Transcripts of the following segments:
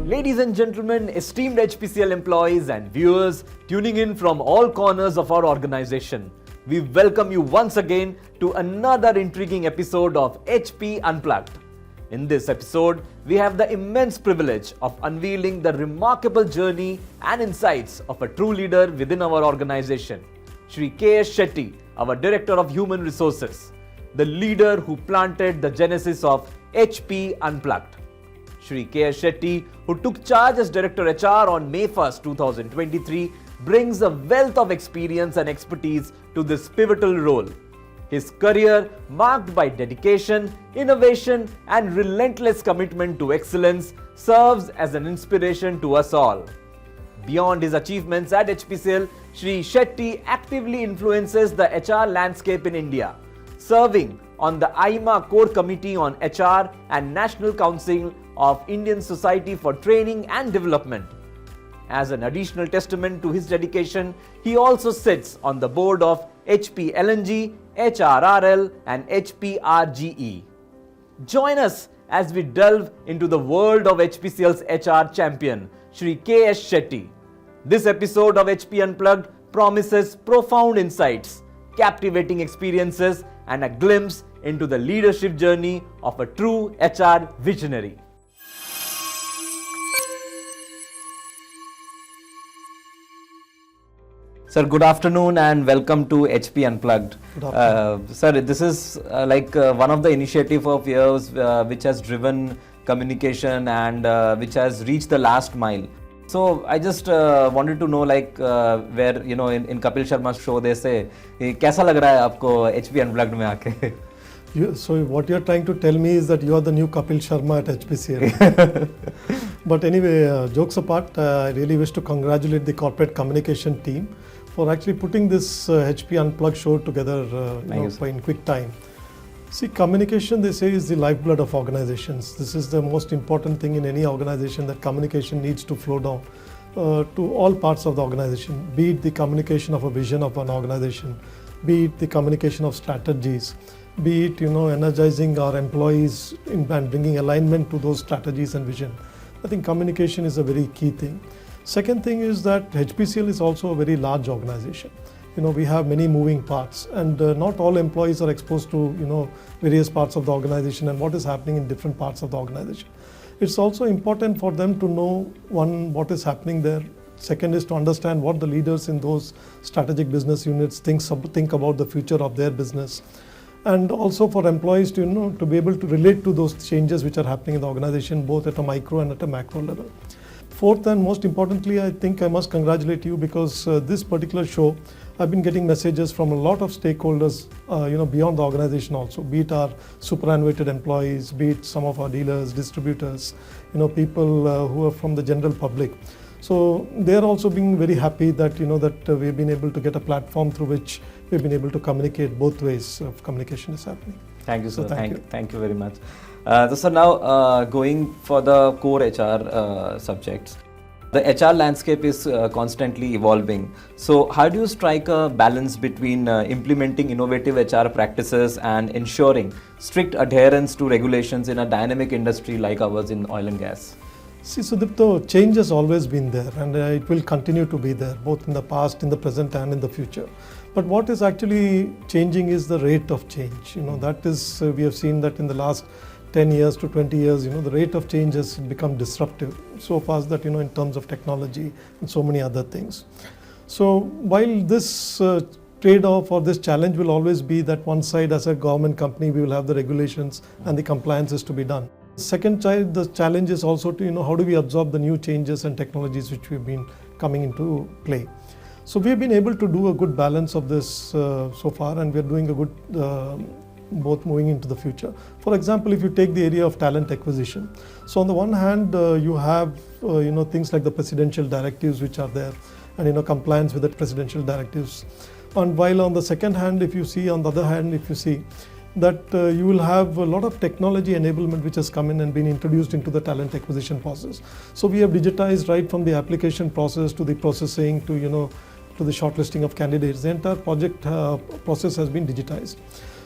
Ladies and gentlemen, esteemed HPCL employees and viewers tuning in from all corners of our organization, we welcome you once again to another intriguing episode of HP Unplugged. In this episode, we have the immense privilege of unveiling the remarkable journey and insights of a true leader within our organization, Shri K S Shetty, our Director of Human Resources, the leader who planted the genesis of HP Unplugged. Shri K S Shetty, who took charge as Director HR on May 1st, 2023, brings a wealth of experience and expertise to this pivotal role. His career, marked by dedication, innovation, and relentless commitment to excellence, serves as an inspiration to us all. Beyond his achievements at HPCL, Shri Shetty actively influences the HR landscape in India, serving on the AIMA Core Committee on HR and National Council of Indian Society for Training and Development. As an additional testament to his dedication, he also sits on the board of HPLNG, HRRL and HPRGE. Join us as we delve into the world of HPCL's HR champion, Shri K S Shetty. This episode of HP Unplugged promises profound insights, captivating experiences and a glimpse into the leadership journey of a true HR visionary. Sir, good afternoon and welcome to HP Unplugged. Sir, this is one of the initiative of yours which has driven communication and which has reached the last mile. So I just wanted to know where in Kapil Sharma's show they say कैसा लग रहा है आपको HP Unplugged में आके? So what you're trying to tell me is that you are the new Kapil Sharma at HPCL. But anyway, jokes apart, I really wish to congratulate the corporate communication team for actually putting this HP Unplugged show together in quick time. See, communication, they say, is the lifeblood of organizations. This is the most important thing in any organization, that communication needs to flow down to all parts of the organization, be it the communication of a vision of an organization, be it the communication of strategies, be it energizing our employees and bringing alignment to those strategies and vision. I think communication is a very key thing. Second thing is that HPCL is also a very large organization. We have many moving parts, and not all employees are exposed to various parts of the organization and what is happening in different parts of the organization. It's also important for them to know, one, what is happening there. Second is to understand what the leaders in those strategic business units think about the future of their business. And also for employees to be able to relate to those changes which are happening in the organization, both at a micro and at a macro level. Fourth and most importantly, I think I must congratulate you because this particular show, I've been getting messages from a lot of stakeholders, beyond the organization also, be it our superannuated employees, be it some of our dealers, distributors, people who are from the general public. So they're also being very happy that that we've been able to get a platform through which we've been able to communicate both ways of communication is happening. Thank you, sir. So thank you very much. So now going for the core HR subjects. The HR landscape is constantly evolving. So how do you strike a balance between implementing innovative HR practices and ensuring strict adherence to regulations in a dynamic industry like ours in oil and gas? See, Sudipto, change has always been there, and it will continue to be there, both in the past, in the present and in the future. But what is actually changing is the rate of change. That is, we have seen that in the last 10 years to 20 years, the rate of change has become disruptive so fast that, in terms of technology and so many other things. So while this trade-off or this challenge will always be that one side, as a government company, we will have the regulations and the compliances to be done. Second, the challenge is also to, how do we absorb the new changes and technologies which we've been coming into play. So we've been able to do a good balance of this so far, and we're doing a good both moving into the future. For example, if you take the area of talent acquisition. So on the one hand, you have things like the presidential directives which are there, and compliance with the presidential directives. And while on the second hand, if you see, that you will have a lot of technology enablement which has come in and been introduced into the talent acquisition process. So we have digitized right from the application process to the processing to, to the shortlisting of candidates. The entire project process has been digitized.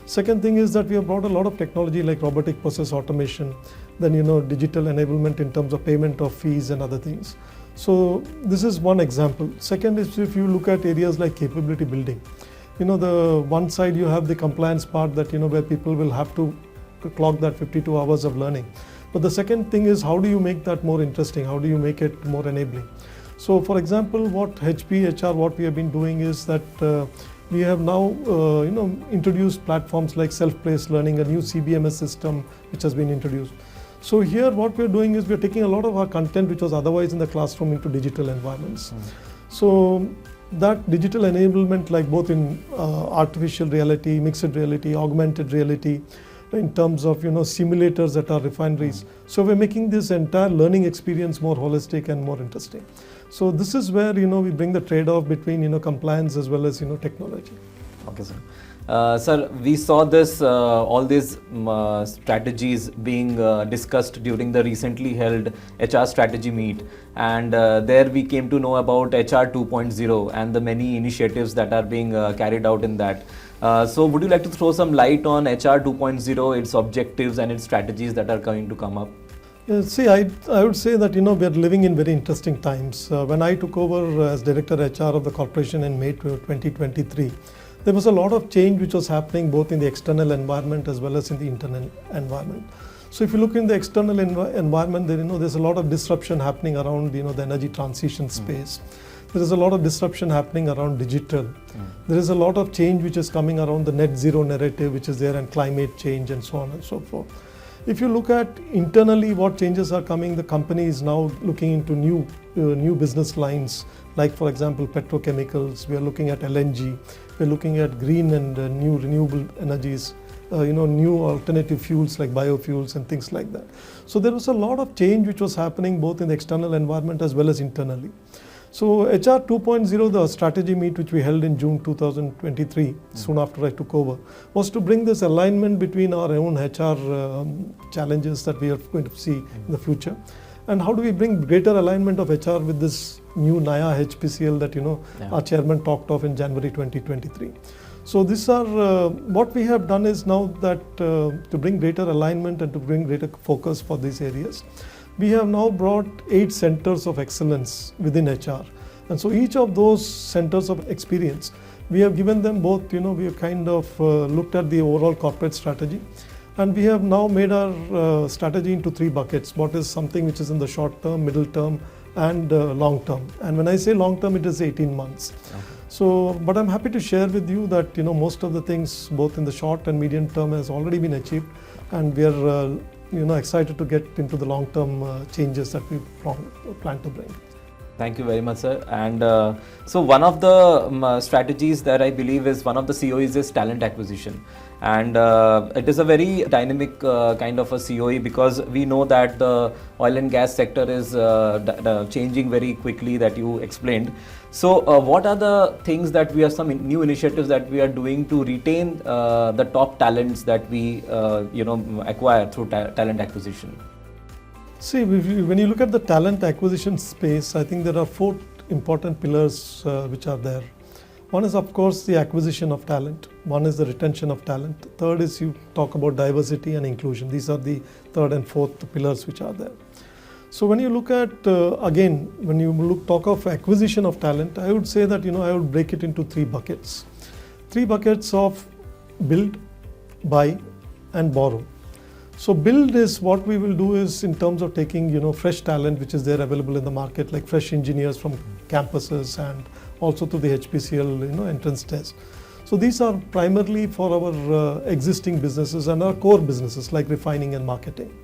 Second thing is that we have brought a lot of technology like robotic process automation, then digital enablement in terms of payment of fees and other things. So this is one example. Second is if you look at areas like capability building. The one side you have the compliance part that where people will have to clock that 52 hours of learning. But the second thing is how do you make that more interesting? How do you make it more enabling? So for example, what HP HR, what we have been doing is that we have now introduced platforms like self-paced learning, a new CBMS system which has been introduced. So here what we are doing is we are taking a lot of our content which was otherwise in the classroom into digital environments. So that digital enablement, like both in artificial reality, mixed reality, augmented reality, in terms of simulators at our refineries. So we're making this entire learning experience more holistic and more interesting. So this is where we bring the trade-off between compliance as well as technology. Okay, sir. Sir, we saw this all these strategies being discussed during the recently held HR strategy meet, and there we came to know about HR 2.0 and the many initiatives that are being carried out in that. So would you like to throw some light on HR 2.0, its objectives and its strategies that are going to come up? See, I would say that we are living in very interesting times. When I took over as Director HR of the corporation in May 2023, there was a lot of change which was happening both in the external environment as well as in the internal environment. So if you look in the external environment, there's a lot of disruption happening around the energy transition space. There is a lot of disruption happening around digital. There is a lot of change which is coming around the net zero narrative which is there, and climate change and so on and so forth. If you look at internally what changes are coming, the company is now looking into new business lines, like for example petrochemicals. We are looking at LNG. We are looking at green and new renewable energies, new alternative fuels like biofuels and things like that. So there was a lot of change which was happening both in the external environment as well as internally. So HR 2.0, the strategy meet which we held in June 2023, soon after I took over, was to bring this alignment between our own HR challenges that we are going to see in the future, and how do we bring greater alignment of HR with this new Naya HPCL that our chairman talked of in January 2023. So these are what we have done is now that to bring greater alignment and to bring greater focus for these areas. We have now brought 8 centers of excellence within HR. And so each of those centers of experience, we have given them both, we have kind of looked at the overall corporate strategy, and we have now made our strategy into 3 buckets. What is something which is in the short term, middle term, and long term. And when I say long term, it is 18 months. Okay. So, but I'm happy to share with you that, most of the things both in the short and medium term has already been achieved, and we are excited to get into the long-term changes that we plan to bring. Thank you very much, sir. And so one of the strategies that I believe is one of the COEs is talent acquisition. And it is a very dynamic kind of a COE, because we know that the oil and gas sector is changing very quickly, that you explained. So what are the things that we are, some new initiatives that we are doing to retain the top talents that we acquire through talent acquisition? See, when you look at the talent acquisition space, I think there are 4 important pillars which are there. One is, of course, the acquisition of talent. One is the retention of talent. Third is you talk about diversity and inclusion. These are the 3rd and 4th pillars which are there. So when you look at, again, when you talk of acquisition of talent, I would say that, I would break it into 3 buckets. 3 buckets of build, buy, and borrow. So build is what we will do is in terms of taking, fresh talent which is there available in the market, like fresh engineers from campuses and also to the HPCL, entrance test. So these are primarily for our existing businesses and our core businesses like refining and marketing.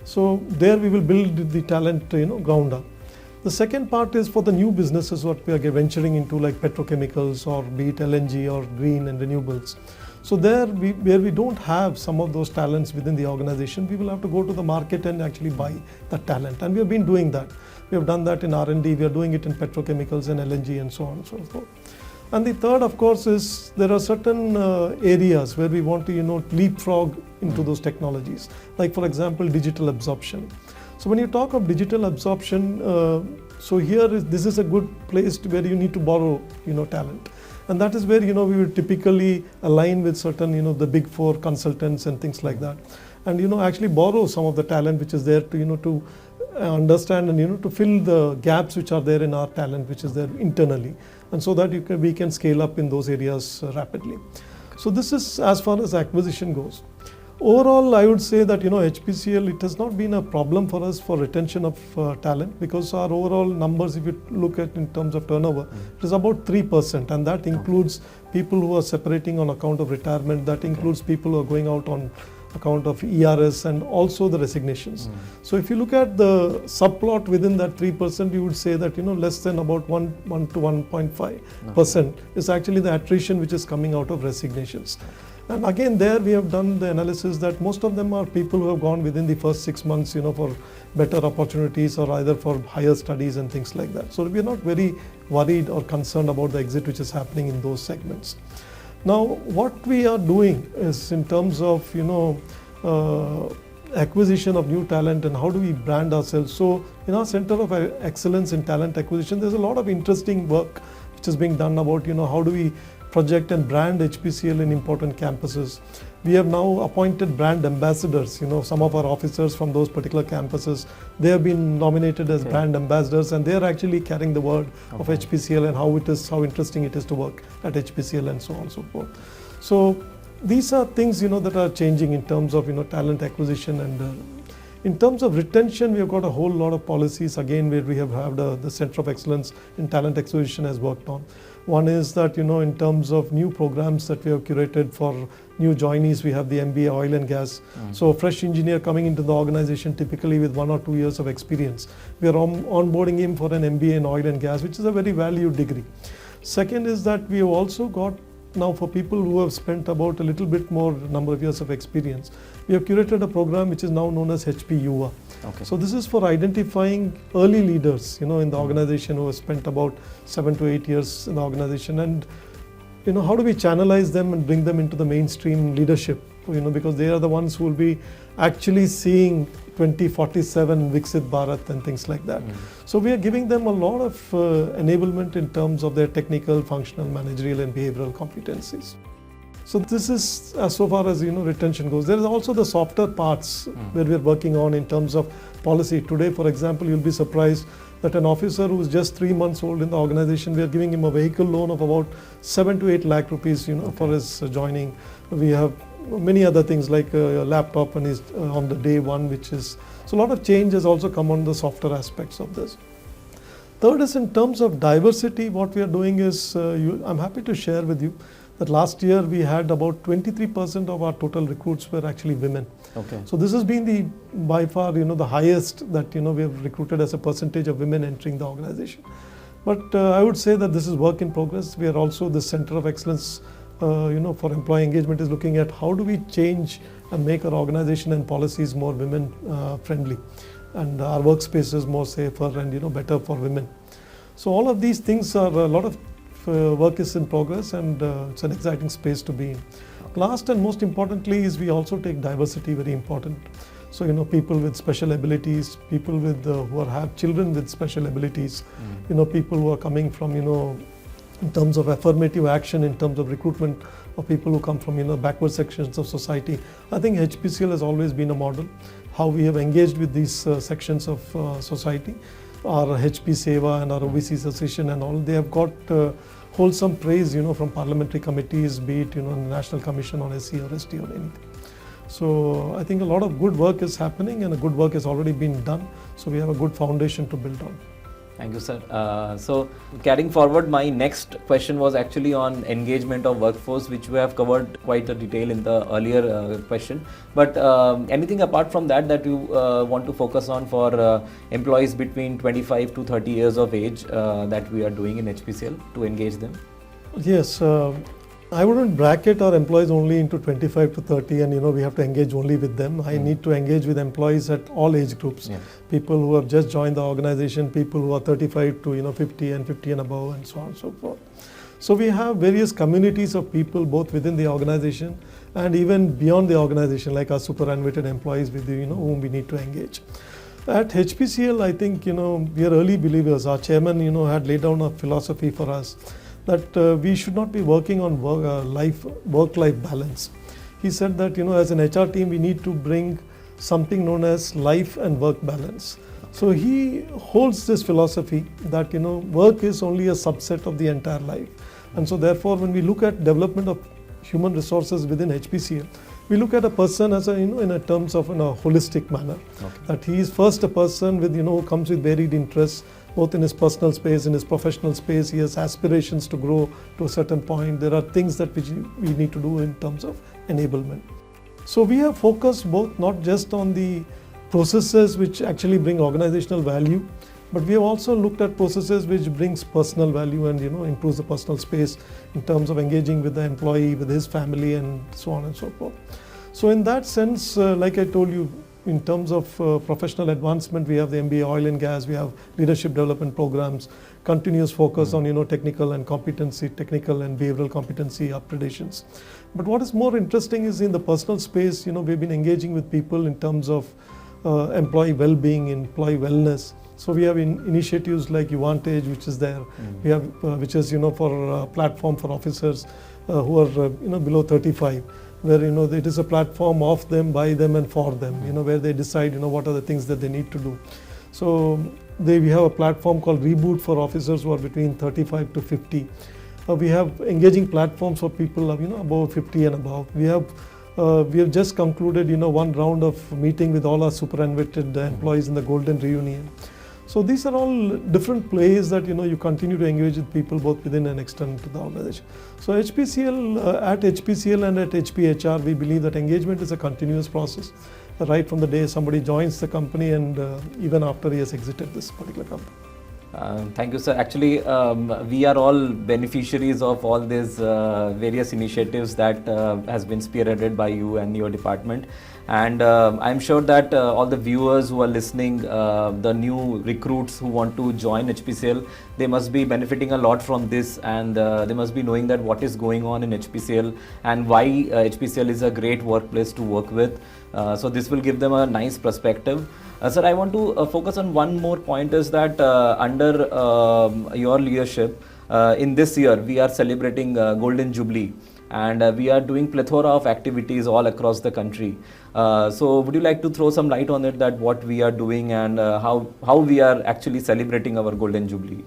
So there we will build the talent, ground up. The second part is for the new businesses what we are venturing into, like petrochemicals or be it LNG or green and renewables. So there, where we don't have some of those talents within the organization, we will have to go to the market and actually buy that talent. And we have been doing that. We have done that in R&D, we are doing it in petrochemicals and LNG and so on and so forth. And the third, of course, is there are certain areas where we want to, leapfrog into those technologies. Like, for example, digital absorption. So when you talk of digital absorption, this is a good place where you need to borrow, talent. And that is where, we would typically align with certain, the big four consultants and things like that. And, actually borrow some of the talent which is there to, to understand and, to fill the gaps which are there in our talent, which is there internally. And so that we can scale up in those areas rapidly. So this is as far as acquisition goes. Overall, I would say that, HPCL, it has not been a problem for us for retention of talent, because our overall numbers, if you look at in terms of turnover, it is about 3%, and that includes people who are separating on account of retirement, that includes people who are going out on account of ERS, and also the resignations. So if you look at the subplot within that 3%, you would say that, less than about 1 to 1.5% is actually the attrition which is coming out of resignations. And again, there we have done the analysis that most of them are people who have gone within the first 6 months, for better opportunities or either for higher studies and things like that. So we are not very worried or concerned about the exit which is happening in those segments. Now, what we are doing is in terms of, acquisition of new talent and how do we brand ourselves. So in our Center of Excellence in Talent Acquisition, there's a lot of interesting work which is being done about, how do we project and brand HPCL in important campuses. We have now appointed brand ambassadors, some of our officers from those particular campuses, they have been nominated as brand ambassadors, and they are actually carrying the word of HPCL and how interesting it is to work at HPCL and so on and so forth. So these are things, that are changing in terms of, talent acquisition. And in terms of retention, we have got a whole lot of policies again where we have had the Center of Excellence in Talent Acquisition has worked on. One is that, in terms of new programs that we have curated for new joinees, we have the MBA Oil and Gas. So a fresh engineer coming into the organization typically with 1 or 2 years of experience, we are onboarding him for an MBA in Oil and Gas, which is a very valued degree. Second is that we have also got now for people who have spent about a little bit more number of years of experience, we have curated a program which is now known as HP UA. So this is for identifying early leaders, in the organization who have spent about 7 to 8 years in the organization, and how do we channelize them and bring them into the mainstream leadership, because they are the ones who will be actually seeing 2047 Viksit Bharat and things like that. So we are giving them a lot of enablement in terms of their technical, functional, managerial and behavioral competencies. So this is as so far as retention goes. There is also the softer parts where we are working on in terms of policy. Today, for example, you'll be surprised that an officer who is just 3 months old in the organization, we are giving him a vehicle loan of about 7 to 8 lakh rupees, for his joining. We have many other things like a laptop and is on the day one, which is, so a lot of change has also come on the softer aspects of this. Third is in terms of diversity, what we are doing is, I'm happy to share with you that last year we had about 23% of our total recruits were actually women. So this has been by far, the highest that, we have recruited as a percentage of women entering the organization. But I would say that this is work in progress. We are also the Center of Excellence, for employee engagement is looking at how do we change and make our organization and policies more women friendly, and our workspaces more safer and, better for women. So all of these things are a lot of work is in progress, and it's an exciting space to be in. Last and most importantly is we also take diversity very important. So, people with special abilities, people with who have children with special abilities, people who are coming from, in terms of affirmative action, in terms of recruitment of people who come from, backward sections of society. I think HPCL has always been a model, how we have engaged with these sections of society. Our HP Seva and our OBC Association and all, they have got wholesome praise, from parliamentary committees, be it, the National Commission on SC or ST or anything. So I think a lot of good work is happening and a good work has already been done. So we have a good foundation to build on. Thank you, sir. So carrying forward, my next question was actually on engagement of workforce, which we have covered quite a detail in the earlier question. But anything apart from that you want to focus on for employees between 25 to 30 years of age that we are doing in HPCL to engage them? Yes. I wouldn't bracket our employees only into 25 to 30 and we have to engage only with them. I need to engage with employees at all age groups. People who have just joined the organization, people who are 35 to 50 and 50 and above and so on and so forth. So we have various communities of people both within the organization and even beyond the organization, like our superannuated employees with whom we need to engage. At HPCL, I think we are early believers. Our chairman had laid down a philosophy for us that we should not be working on work-life balance. He said that as an HR team we need to bring something known as life and work balance. So he holds this philosophy that work is only a subset of the entire life, and so therefore when we look at development of human resources within HPCL, we look at a person as in a terms of in a holistic manner. Okay. That he is first a person with who comes with varied interests, both in his personal space, in his professional space. He has aspirations to grow to a certain point. There are things that we need to do in terms of enablement. So we have focused both not just on the processes which actually bring organizational value, but we have also looked at processes which brings personal value and improves the personal space in terms of engaging with the employee, with his family, and so on and so forth. So in that sense, like I told you, in terms of professional advancement, we have the MBA oil and gas, we have leadership development programs, continuous focus on technical and behavioral competency upgradations. But what is more interesting is in the personal space, we've been engaging with people in terms of employee well-being, employee wellness. So we have initiatives like Uvantage, which is there. We have which is for a platform for officers who are below 35, where it is a platform of them, by them, and for them. Where they decide what are the things that they need to do. So we have a platform called Reboot for officers who are between 35 to 50. We have engaging platforms for people above 50 and above. We have just concluded one round of meeting with all our superannuated employees in the Golden Reunion. So these are all different ways that you continue to engage with people both within and external to the organization. So HPCL, at HPCL and at HPHR, we believe that engagement is a continuous process, right from the day somebody joins the company and even after he has exited this particular company. Thank you, sir. Actually, we are all beneficiaries of all these various initiatives that has been spearheaded by you and your department. And I'm sure that all the viewers who are listening, the new recruits who want to join HPCL, they must be benefiting a lot from this, and they must be knowing that what is going on in HPCL and why HPCL is a great workplace to work with. So this will give them a nice perspective. Sir, I want to focus on one more point, is that under your leadership, in this year we are celebrating Golden Jubilee, and we are doing plethora of activities all across the country. So would you like to throw some light on it, that what we are doing and how we are actually celebrating our Golden Jubilee?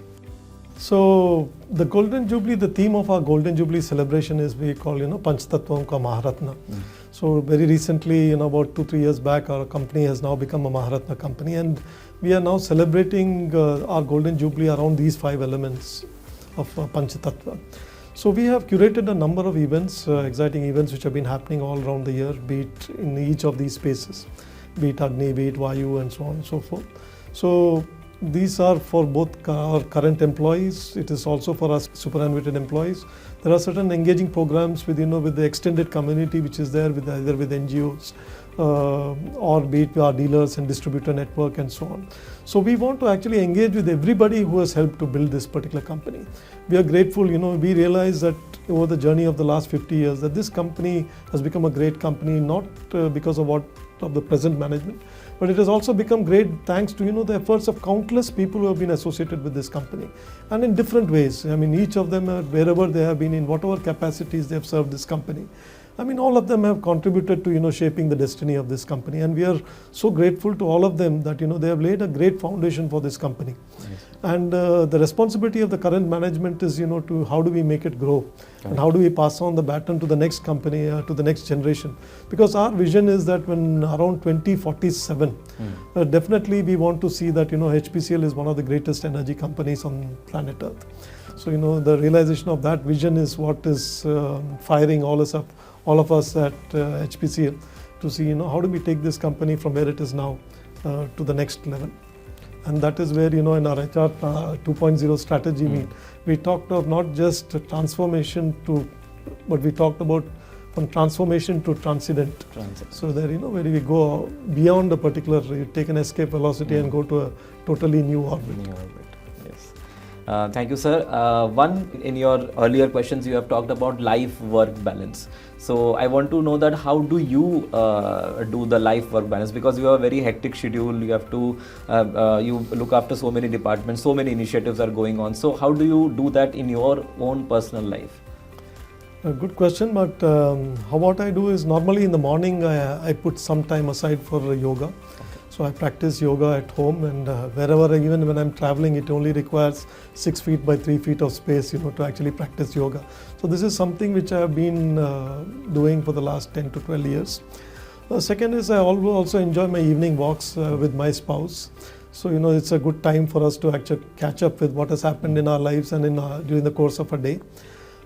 So the Golden Jubilee, the theme of our Golden Jubilee celebration is we call Panchtatvam ka Maharatna. So very recently, about 2-3 years back, our company has now become a Maharatna company, and we are now celebrating our Golden Jubilee around these 5 elements of Panchtattva. So we have curated a number of events, exciting events which have been happening all around the year, be it in each of these spaces, be it Agni, be it Vayu, and so on and so forth. So these are for both our current employees. It is also for our superannuated employees. There are certain engaging programs with with the extended community which is there, with either with NGOs or be it our dealers and distributor network and so on. So we want to actually engage with everybody who has helped to build this particular company. We are grateful, we realize that over the journey of the last 50 years that this company has become a great company, not because of the present management, but it has also become great thanks to the efforts of countless people who have been associated with this company, and in different ways. I mean, each of them, wherever they have been, in whatever capacities they have served this company, I mean, all of them have contributed to shaping the destiny of this company, and we are so grateful to all of them that they have laid a great foundation for this company. Yes. And the responsibility of the current management is to how do we make it grow, and how do we pass on the baton to the next company, to the next generation, because our vision is that when around 2047, definitely we want to see that HPCL is one of the greatest energy companies on planet Earth. So the realization of that vision is what is firing all of us at HPCL to see how do we take this company from where it is now to the next level. And that is where in our HR 2.0 strategy we talked of not just transformation but we talked about from transformation to transcendent. So there where we go beyond a particular, you take an escape velocity and go to a totally new orbit. Yes. Thank you, sir. One, in your earlier questions, you have talked about life-work balance. So I want to know that how do you do the life-work balance? Because you have a very hectic schedule. You have to you look after so many departments, so many initiatives are going on. So how do you do that in your own personal life? A good question, but what I do is normally in the morning I put some time aside for yoga. So I practice yoga at home, and wherever, even when I'm traveling, it only requires 6 feet by 3 feet of space, to actually practice yoga. So this is something which I have been doing for the last 10 to 12 years. Second is I also enjoy my evening walks with my spouse. So it's a good time for us to actually catch up with what has happened in our lives and during the course of a day.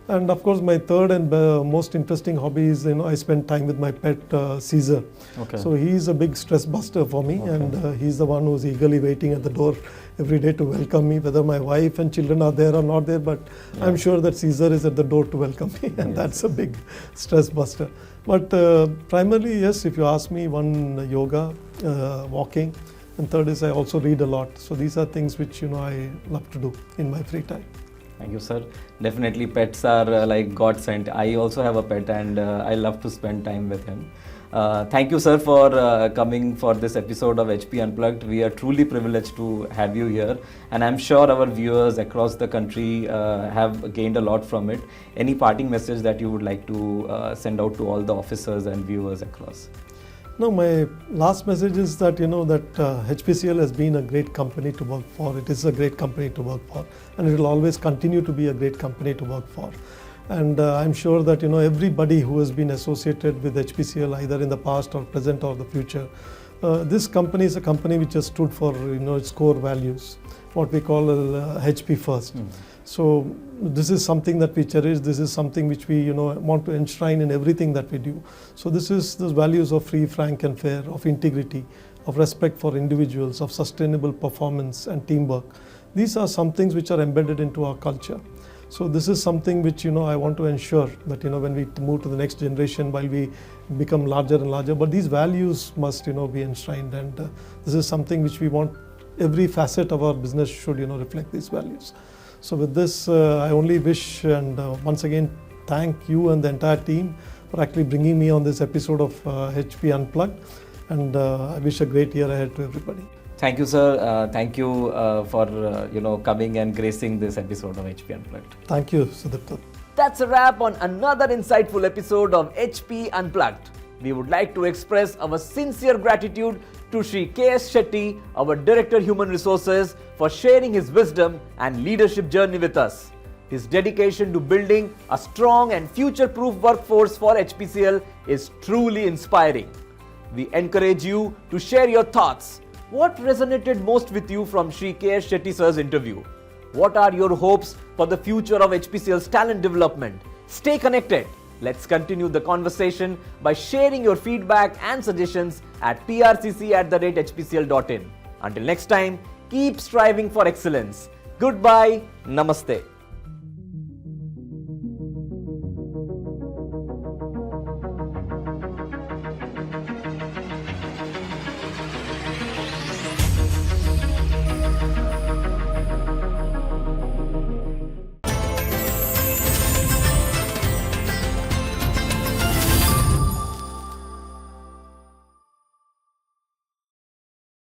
And of course, my third and most interesting hobby is, I spend time with my pet Caesar. Okay. So he's a big stress buster for me, and he's the one who's eagerly waiting at the door every day to welcome me, whether my wife and children are there or not there. But I'm sure that Caesar is at the door to welcome me, and that's a big stress buster. But primarily, yes, if you ask me, one, yoga, walking, and third is I also read a lot. So these are things which I love to do in my free time. Thank you, sir. Definitely pets are like God sent. I also have a pet, and I love to spend time with him. Thank you, sir, for coming for this episode of HP Unplugged. We are truly privileged to have you here, and I'm sure our viewers across the country have gained a lot from it. Any parting message that you would like to send out to all the officers and viewers across? No, my last message is that that HPCL has been a great company to work for. It is a great company to work for, and it will always continue to be a great company to work for. And I'm sure that everybody who has been associated with HPCL, either in the past or present or the future, this company is a company which has stood for its core values, what we call HP first. So this is something that we cherish. This is something which we want to enshrine in everything that we do. So this is the values of free, frank and fair, of integrity, of respect for individuals, of sustainable performance and teamwork. These are some things which are embedded into our culture. So this is something which I want to ensure that when we move to the next generation, while we become larger and larger, but these values must be enshrined, and this is something which we want every facet of our business should reflect these values. So with this, I only wish and once again thank you and the entire team for actually bringing me on this episode of HP Unplugged, and I wish a great year ahead to everybody. Thank you, sir. Thank you for coming and gracing this episode of HP Unplugged. Thank you, Sudipta. That's a wrap on another insightful episode of HP Unplugged. We would like to express our sincere gratitude to Shri K S Shetty, our Director Human Resources, for sharing his wisdom and leadership journey with us. His dedication to building a strong and future-proof workforce for HPCL is truly inspiring. We encourage you to share your thoughts. What resonated most with you from Shri K S Shetty sir's interview? What are your hopes for the future of HPCL's talent development? Stay connected. Let's continue the conversation by sharing your feedback and suggestions at prcc@hpcl.in. Until next time, keep striving for excellence. Goodbye. Namaste.